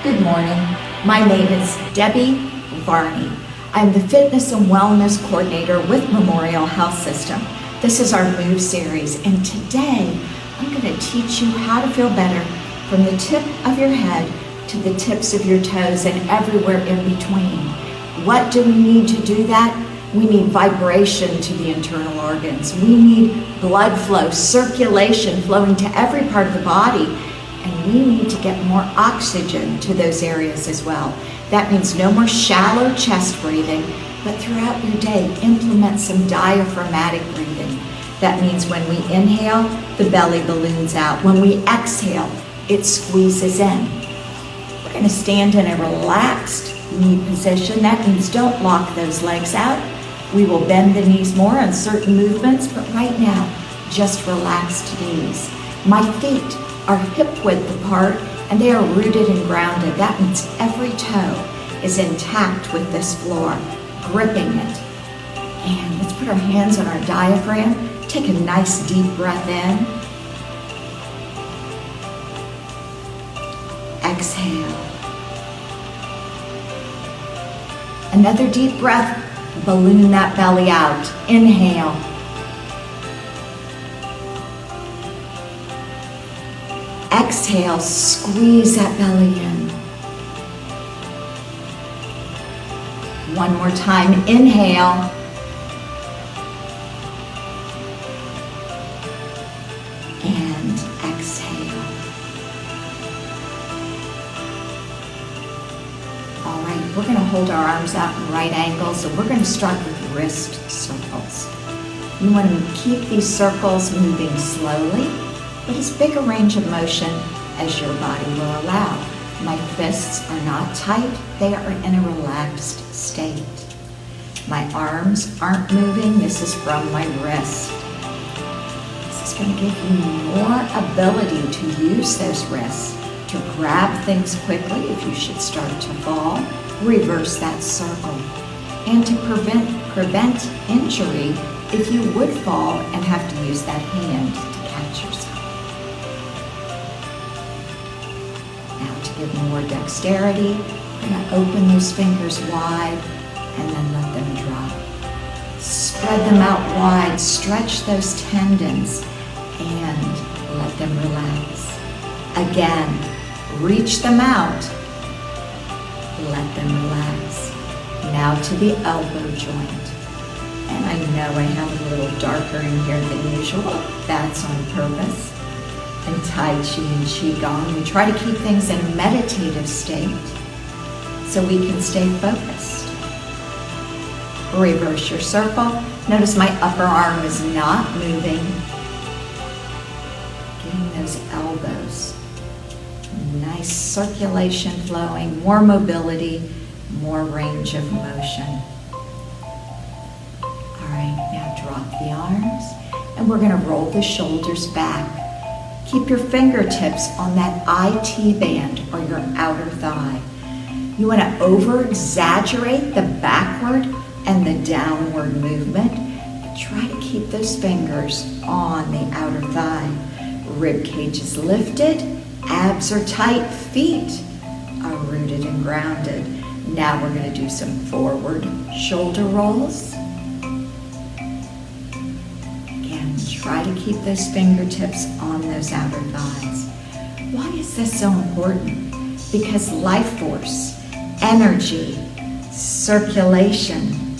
Good morning. My name is Debbie Varney. I'm the Fitness and Wellness Coordinator with Memorial Health System. This is our Move series, and today I'm going to teach you how to feel better from the tip of your head to the tips of your toes and everywhere in between. What do we need to do that? We need vibration to the internal organs. We need blood flow, circulation flowing to every part of the body. And we need to get more oxygen to those areas as well. That means no more shallow chest breathing, but throughout your day, implement some diaphragmatic breathing. That means when we inhale, the belly balloons out. When we exhale, it squeezes in. We're going to stand in a relaxed knee position. That means don't lock those legs out. We will bend the knees more on certain movements, but right now, just relaxed knees. My feet are hip width apart and they are rooted and grounded. That means every toe is intact with this floor, gripping it. And let's put our hands on our diaphragm. Take a nice deep breath in. Exhale. Another deep breath. Balloon that belly out. Inhale. Exhale, squeeze that belly in. One more time, inhale. And exhale. All right, we're going to hold our arms out in right angles, and we're going to start with wrist circles. You want to keep these circles moving slowly, but as big a range of motion as your body will allow. My fists are not tight, they are in a relaxed state. My arms aren't moving, this is from my wrist. This is going to give you more ability to use those wrists to grab things quickly if you should start to fall, reverse that circle, and to prevent injury if you would fall and have to use that hand to catch yourself. Give more dexterity. We're going to open those fingers wide and then let them drop. Spread them out wide, stretch those tendons and let them relax. Again, reach them out, let them relax. Now to the elbow joint. And I know I have it a little darker in here than usual. That's on purpose. In Tai Chi and Qigong, we try to keep things in a meditative state so we can stay focused. Reverse your circle. Notice my upper arm is not moving. Getting those elbows. Nice circulation flowing, more mobility, more range of motion. All right, now drop the arms, and we're going to roll the shoulders back. Keep your fingertips on that IT band or your outer thigh. You want to over-exaggerate the backward and the downward movement, but try to keep those fingers on the outer thigh. Rib cage is lifted, abs are tight, feet are rooted and grounded. Now we're going to do some forward shoulder rolls. Try to keep those fingertips on those outer thighs. Why is this so important? Because life force, energy, circulation,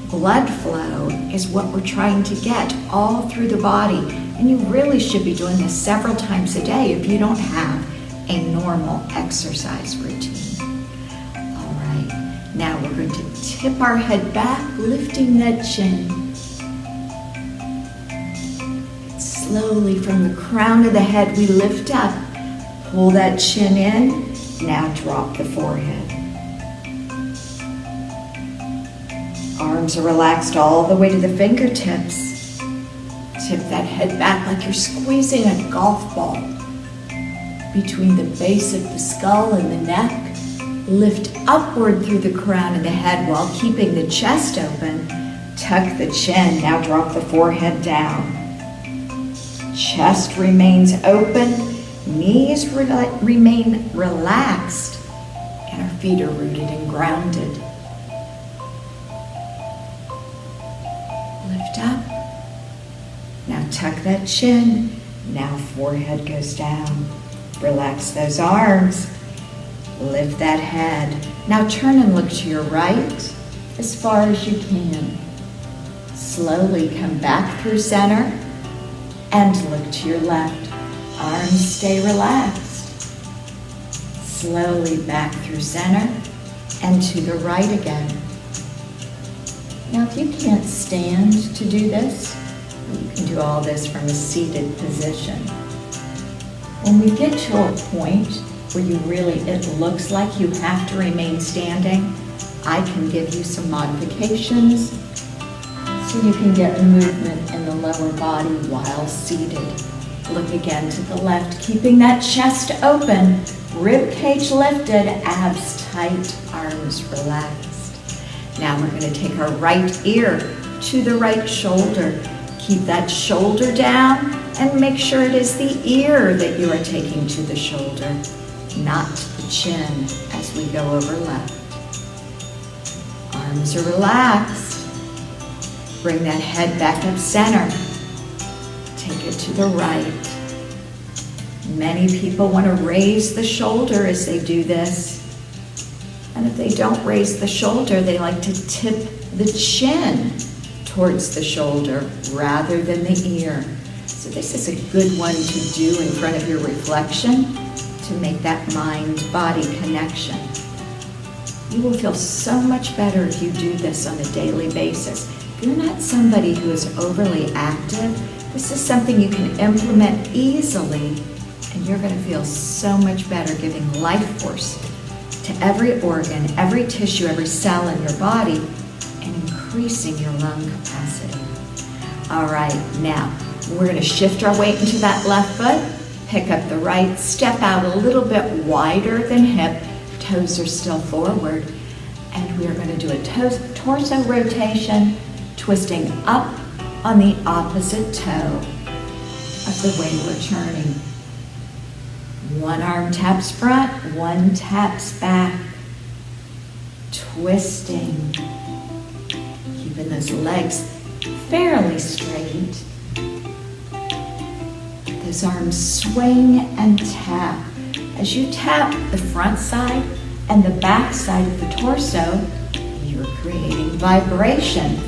blood flow is what we're trying to get all through the body. And you really should be doing this several times a day if you don't have a normal exercise routine. All right, now we're going to tip our head back, lifting that chin. Slowly from the crown of the head, we lift up. Pull that chin in. Now drop the forehead. Arms are relaxed all the way to the fingertips. Tip that head back like you're squeezing a golf ball. Between the base of the skull and the neck, lift upward through the crown of the head while keeping the chest open. Tuck the chin. Now drop the forehead down. Chest remains open, knees remain relaxed, And our feet are rooted and grounded. Lift up. Now tuck that chin. Now forehead goes down. Relax those arms. Lift that head. Now turn and look to your right as far as you can. Slowly come back through center and look to your left. Arms stay relaxed. Slowly back through center and to the right again. Now if you can't stand to do this, you can do all this from a seated position. When we get to a point where it looks like you have to remain standing, I can give you some modifications so you can get movement in the lower body while seated. Look again to the left, keeping that chest open, rib cage lifted, abs tight, arms relaxed. Now we're going to take our right ear to the right shoulder. Keep that shoulder down and make sure it is the ear that you are taking to the shoulder, not the chin as we go over left. Arms are relaxed. Bring that head back up center. Take it to the right. Many people want to raise the shoulder as they do this. And if they don't raise the shoulder, they like to tip the chin towards the shoulder rather than the ear. So this is a good one to do in front of your reflection to make that mind-body connection. You will feel so much better if you do this on a daily basis. If you're not somebody who is overly active, this is something you can implement easily, and you're going to feel so much better, giving life force to every organ, every tissue, every cell in your body, and increasing your lung capacity. All right, now we're going to shift our weight into that left foot, pick up the right, step out a little bit wider than hip, toes are still forward, and we are going to do a torso rotation, twisting up on the opposite toe of the way we're turning. One arm taps front, one taps back, twisting, keeping those legs fairly straight. Those arms swing and tap. As you tap the front side and the back side of the torso, you're creating vibration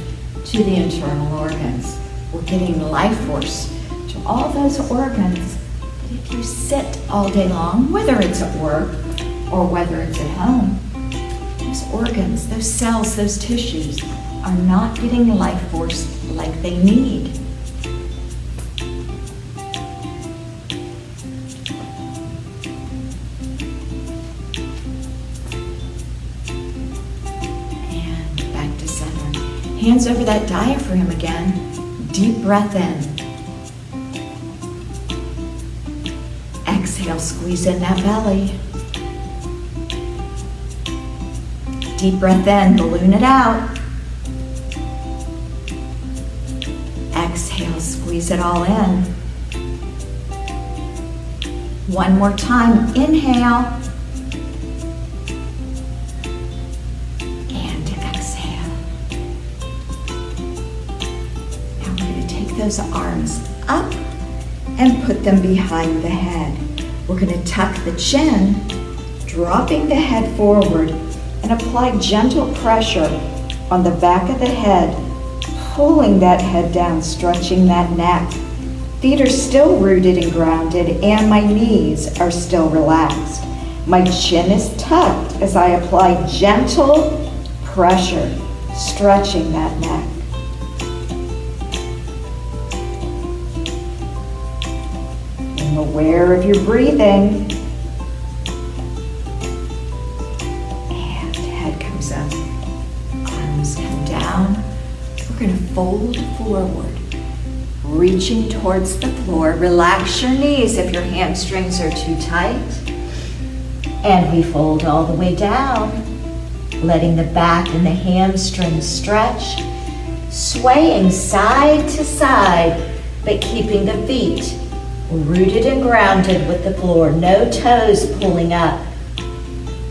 to the internal organs. We're getting life force to all those organs that if you sit all day long, whether it's at work or whether it's at home, those organs, those cells, those tissues are not getting life force like they need. And back to center. Hands over that diaphragm again. Deep breath in. Exhale, squeeze in that belly. Deep breath in, balloon it out. Exhale, squeeze it all in. One more time, inhale. And exhale. Now we're going to take those arms up and put them behind the head. We're going to tuck the chin, dropping the head forward, and apply gentle pressure on the back of the head, pulling that head down, stretching that neck. Feet are still rooted and grounded, and my knees are still relaxed. My chin is tucked as I apply gentle pressure, stretching that neck. Being aware of your breathing. And head comes up, arms come down. We're going to fold forward, reaching towards the floor. Relax your knees if your hamstrings are too tight. And we fold all the way down, letting the back and the hamstrings stretch, swaying side to side, but keeping the feet rooted and grounded with the floor. No toes pulling up.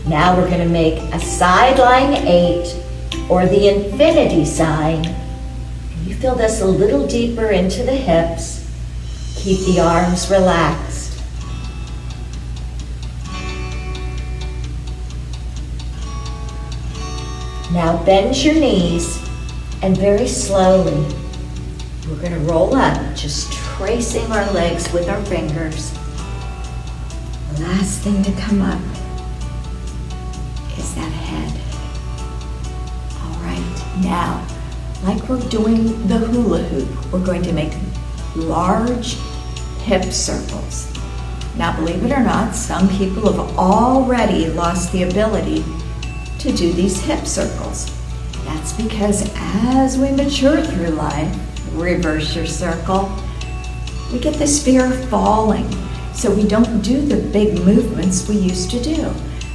Now we're going to make a side lying 8 or the infinity sign. You feel this a little deeper into the hips. Keep the arms relaxed. Now bend your knees and very slowly we're going to roll up, just tracing our legs with our fingers. The last thing to come up is that head. All right, now, like we're doing the hula hoop, we're going to make large hip circles. Now, believe it or not, some people have already lost the ability to do these hip circles. That's because as we mature through life, reverse your circle, we get this fear of falling. So we don't do the big movements we used to do.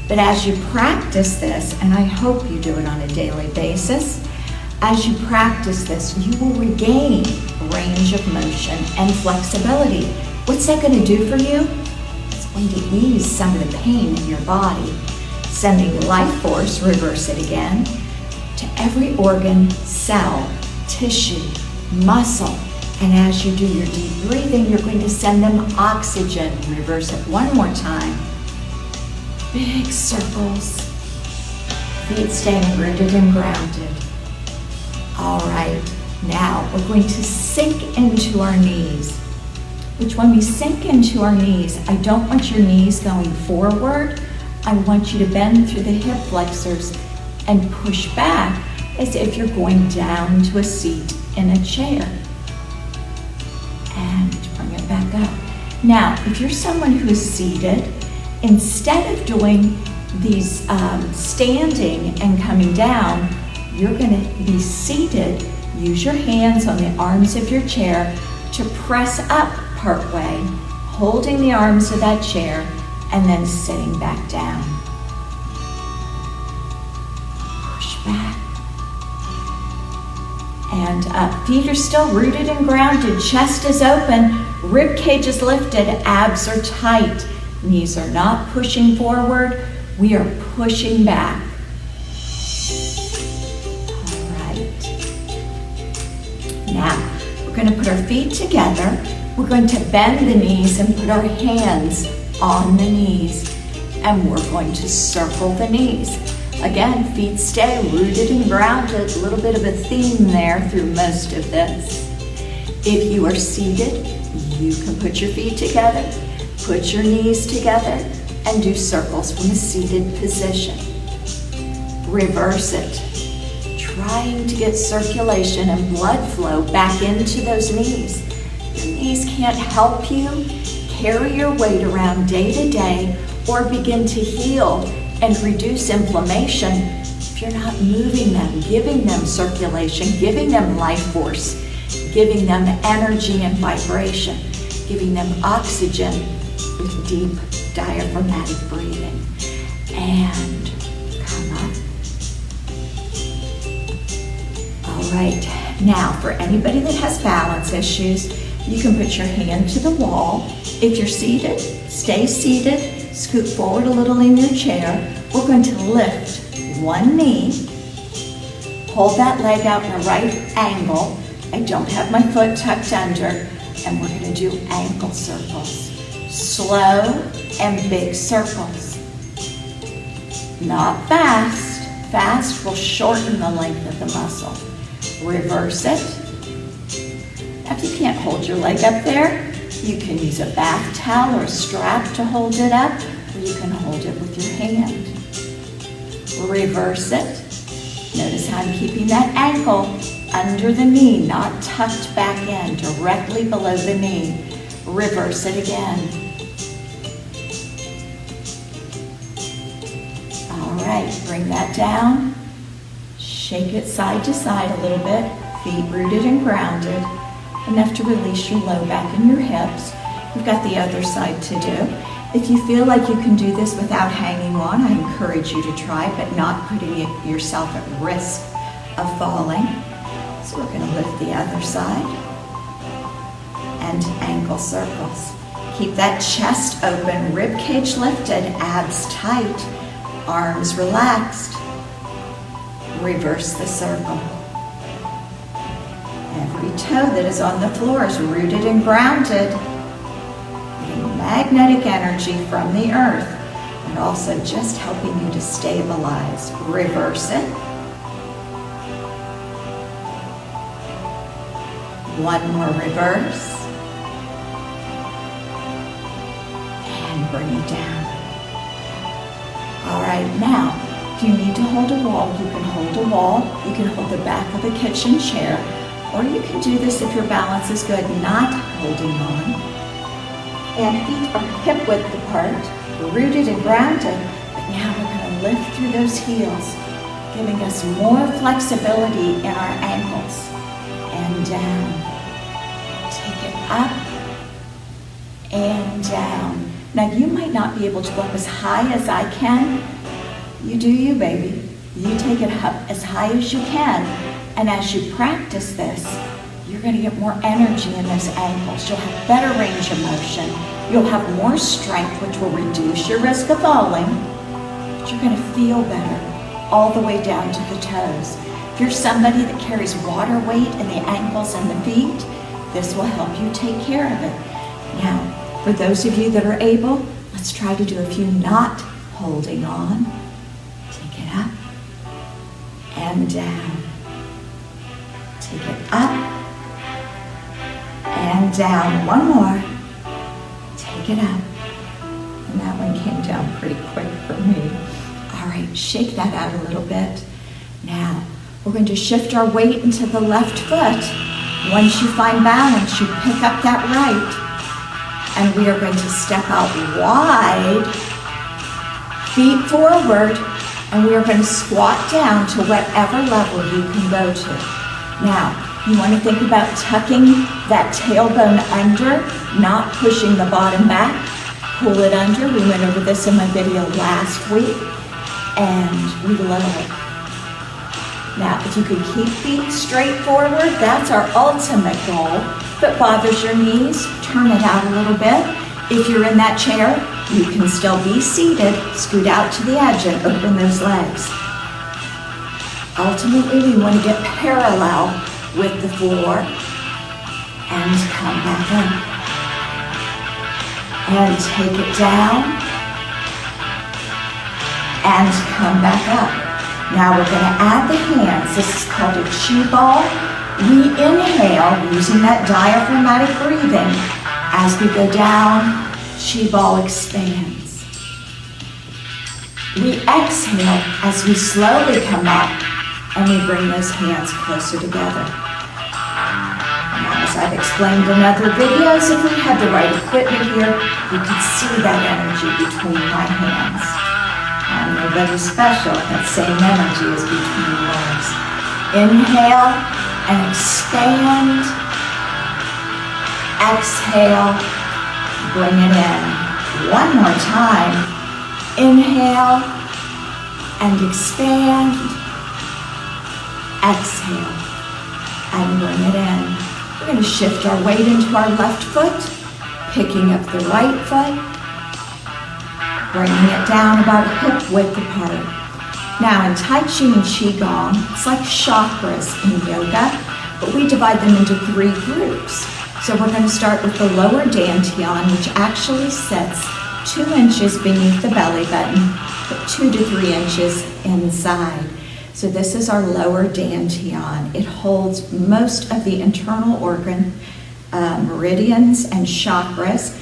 But as you practice this, and I hope you do it on a daily basis, as you practice this, you will regain range of motion and flexibility. What's that going to do for you? It's going to ease some of the pain in your body, sending life force, reverse it again, to every organ, cell, tissue, muscle. And as you do your deep breathing, you're going to send them oxygen. Reverse it one more time. Big circles. Feet staying rooted and grounded. All right, now we're going to sink into our knees. Which when we sink into our knees, I don't want your knees going forward. I want you to bend through the hip flexors and push back as if you're going down to a seat in a chair. And bring it back up. Now, if you're someone who's seated, instead of doing these standing and coming down, you're going to be seated. Use your hands on the arms of your chair to press up partway, holding the arms of that chair, and then sitting back down. Push back. And up. Feet are still rooted and grounded. Chest is open. Rib cage is lifted. Abs are tight. Knees are not pushing forward. We are pushing back. All right. Now, we're going to put our feet together. We're going to bend the knees and put our hands on the knees. And we're going to circle the knees. Again, feet stay rooted and grounded. A little bit of a theme there through most of this. If you are seated, you can put your feet together, put your knees together, and do circles from a seated position. Reverse it. Trying to get circulation and blood flow back into those knees. Your knees can't help you carry your weight around day to day or begin to heal and reduce inflammation if you're not moving them, giving them circulation, giving them life force, giving them energy and vibration, giving them oxygen with deep diaphragmatic breathing. And come up. All right, now for anybody that has balance issues, you can put your hand to the wall. If you're seated, stay seated. Scoot forward a little in your chair. We're going to lift one knee. Hold that leg out in a right angle. I don't have my foot tucked under. And we're going to do ankle circles. Slow and big circles. Not fast. Fast will shorten the length of the muscle. Reverse it. If you can't hold your leg up there, you can use a bath towel or a strap to hold it up, or you can hold it with your hand. Reverse it. Notice how I'm keeping that ankle under the knee, not tucked back in, directly below the knee. Reverse it again. All right, bring that down. Shake it side to side a little bit. Feet rooted and grounded. Enough to release your low back and your hips. We've got the other side to do. If you feel like you can do this without hanging on, I encourage you to try, but not putting yourself at risk of falling. So we're going to lift the other side and ankle circles. Keep that chest open, rib cage lifted, abs tight. arms relaxed. Reverse the circle. Every toe that is on the floor is rooted and grounded. Getting magnetic energy from the earth and also just helping you to stabilize. Reverse it. One more reverse. And bring it down. All right, now, if you need to hold a wall, you can hold a wall. You can hold the back of a kitchen chair, or you can do this if your balance is good, not holding on. And feet are hip width apart, rooted and grounded, but now we're going to lift through those heels, giving us more flexibility in our ankles. And down. Take it up and down. Now you might not be able to go up as high as I can. You do you, baby. You take it up as high as you can. And as you practice this, you're going to get more energy in those ankles. You'll have better range of motion. You'll have more strength, which will reduce your risk of falling. But you're going to feel better all the way down to the toes. If you're somebody that carries water weight in the ankles and the feet, this will help you take care of it. Now, for those of you that are able, let's try to do a few not holding on. Take it up and down. Take it up and down. One more. Take it up. And that one came down pretty quick for me. All right, shake that out a little bit. Now, we're going to shift our weight into the left foot. Once you find balance, you pick up that right. And we are going to step out wide, feet forward, and we are going to squat down to whatever level you can go to. Now, you want to think about tucking that tailbone under, not pushing the bottom back. Pull it under. We went over this in my video last week. And we lower it. Now, if you could keep feet straight forward, that's our ultimate goal. If it bothers your knees, turn it out a little bit. If you're in that chair, you can still be seated. Scoot out to the edge and open those legs. Ultimately, we want to get parallel with the floor and come back up. And take it down and come back up. Now we're going to add the hands. This is called a chi ball. We inhale using that diaphragmatic breathing. As we go down, chi ball expands. We exhale as we slowly come up and we bring those hands closer together. Now, as I've explained in other videos, if we had the right equipment here, you could see that energy between my hands. And nobody special, that same energy is between legs. Inhale and expand. Exhale, bring it in. One more time. Inhale and expand. Exhale and bring it in. We're going to shift our weight into our left foot, picking up the right foot, bringing it down about hip width apart. Now in Tai Chi and Qigong, it's like chakras in yoga, but we divide them into 3 groups. So we're going to start with the lower Dantion, which actually sits 2 inches beneath the belly button, but 2 to 3 inches inside. So this is our lower Dantion. It holds most of the internal organ meridians and chakras.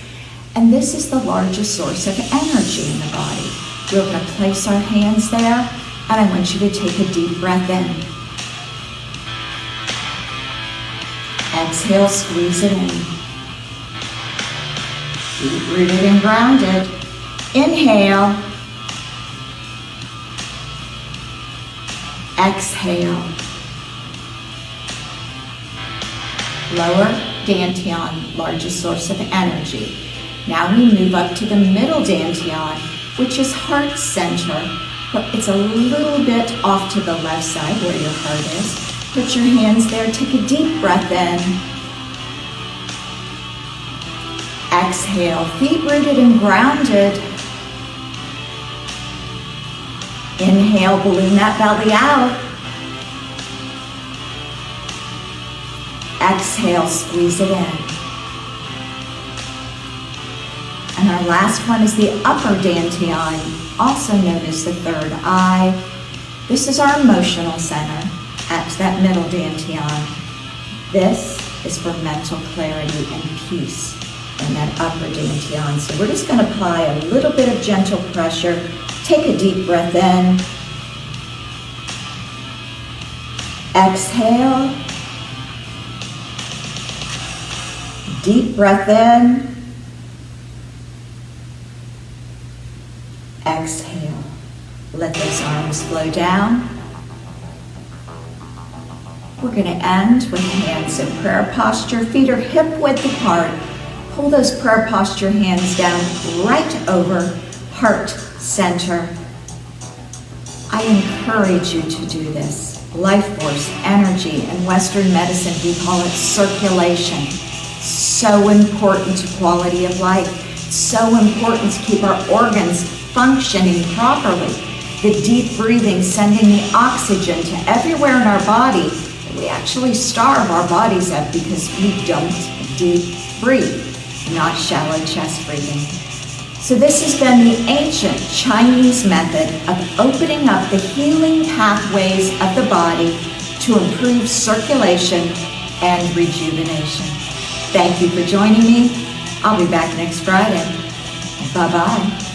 And this is the largest source of energy in the body. We're going to place our hands there, and I want you to take a deep breath in. Exhale, squeeze it in. Deep rooted and grounded. Inhale. Exhale. Lower Dantion, largest source of energy. Now we move up to the middle Dantion, which is heart center, but it's a little bit off to the left side where your heart is. Put your hands there, take a deep breath in. Exhale, feet rooted and grounded. Inhale, balloon that belly out. Exhale, squeeze it in. And our last one is the upper dantian, also known as the third eye. This is our emotional center at that middle dantian. This is for mental clarity and peace in that upper dantian. So we're just going to apply a little bit of gentle pressure. Take a deep breath in. Exhale. Deep breath in. Exhale. Let those arms flow down. We're going to end with hands in prayer posture. Feet are hip width apart. Pull those prayer posture hands down right over heart center. I encourage you to do this. Life force, energy, in Western medicine we call it circulation. So important to quality of life. So important to keep our organs functioning properly. The deep breathing, sending the oxygen to everywhere in our body. We actually starve our bodies up because we don't deep breathe, not shallow chest breathing. So this has been the ancient Chinese method of opening up the healing pathways of the body to improve circulation and rejuvenation. Thank you for joining me. I'll be back next Friday. Bye-bye.